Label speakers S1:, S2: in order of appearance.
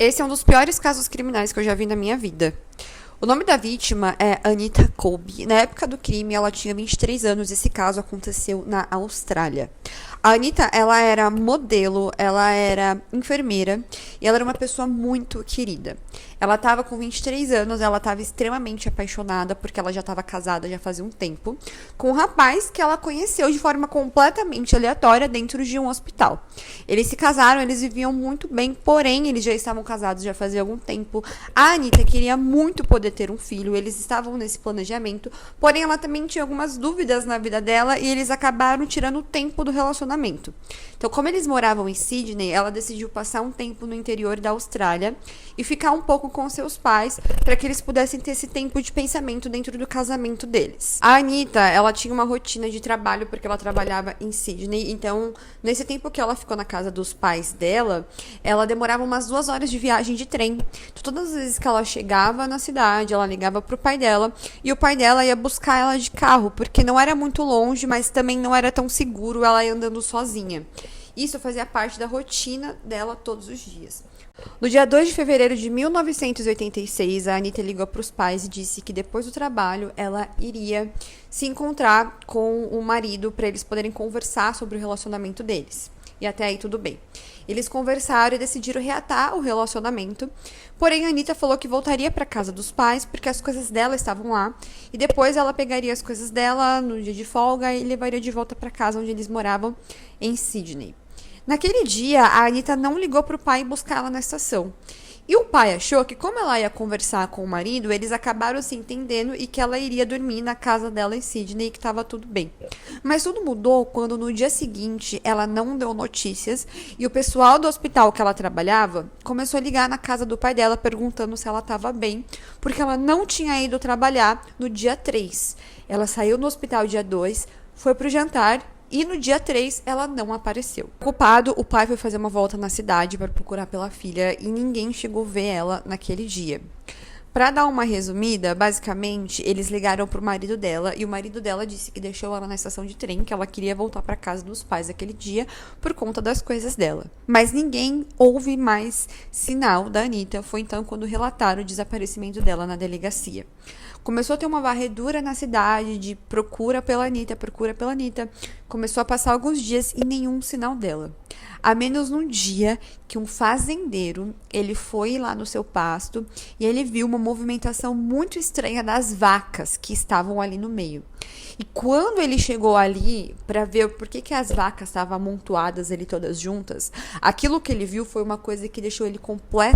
S1: Esse é um dos piores casos criminais que eu já vi na minha vida. O nome da vítima é Anita Colby. Na época do crime, ela tinha 23 anos. Esse caso aconteceu na Austrália. A Anita, ela era modelo, ela era enfermeira e ela era uma pessoa muito querida. Ela estava com 23 anos, ela estava extremamente apaixonada porque ela já estava casada já fazia um tempo com um rapaz que ela conheceu de forma completamente aleatória dentro de um hospital. Eles se casaram, eles viviam muito bem, porém eles já estavam casados já fazia algum tempo. A Anita queria muito poder ter um filho, eles estavam nesse planejamento, porém ela também tinha algumas dúvidas na vida dela e eles acabaram tirando o tempo do relacionamento. Então, como eles moravam em Sydney, ela decidiu passar um tempo no interior da Austrália e ficar um pouco com seus pais para que eles pudessem ter esse tempo de pensamento dentro do casamento deles. A Anita, ela tinha uma rotina de trabalho porque ela trabalhava em Sydney, então nesse tempo que ela ficou na casa dos pais dela, ela demorava umas 2 horas de viagem de trem. Então, todas as vezes que ela chegava na cidade, ela ligava pro pai dela e o pai dela ia buscar ela de carro, porque não era muito longe, mas também não era tão seguro ela ir andando sozinha. Isso fazia parte da rotina dela todos os dias. No dia 2 de fevereiro de 1986, a Anita ligou para os pais e disse que depois do trabalho ela iria se encontrar com o marido para eles poderem conversar sobre o relacionamento deles. E até aí tudo bem. Eles conversaram e decidiram reatar o relacionamento. Porém, a Anita falou que voltaria para casa dos pais porque as coisas dela estavam lá. E depois ela pegaria as coisas dela no dia de folga e levaria de volta para casa onde eles moravam, em Sydney. Naquele dia, a Anita não ligou para o pai buscar ela na estação. E o pai achou que, como ela ia conversar com o marido, eles acabaram se entendendo e que ela iria dormir na casa dela em Sydney e que estava tudo bem. Mas tudo mudou quando no dia seguinte ela não deu notícias e o pessoal do hospital que ela trabalhava começou a ligar na casa do pai dela perguntando se ela estava bem, porque ela não tinha ido trabalhar no dia 3. Ela saiu no hospital dia 2, foi pro jantar e no dia 3 ela não apareceu. Preocupado, o pai foi fazer uma volta na cidade para procurar pela filha e ninguém chegou a ver ela naquele dia. Para dar uma resumida, basicamente, eles ligaram pro marido dela e o marido dela disse que deixou ela na estação de trem, que ela queria voltar para casa dos pais aquele dia por conta das coisas dela. Mas ninguém ouve mais sinal da Anita. Foi então quando relataram o desaparecimento dela na delegacia. Começou a ter uma varredura na cidade de procura pela Anita, procura pela Anita. Começou a passar alguns dias e nenhum sinal dela. A menos num dia que um fazendeiro, ele foi lá no seu pasto e ele viu uma movimentação muito estranha das vacas que estavam ali no meio. E quando ele chegou ali para ver por que as vacas estavam amontoadas ali todas juntas, aquilo que ele viu foi uma coisa que deixou ele completamente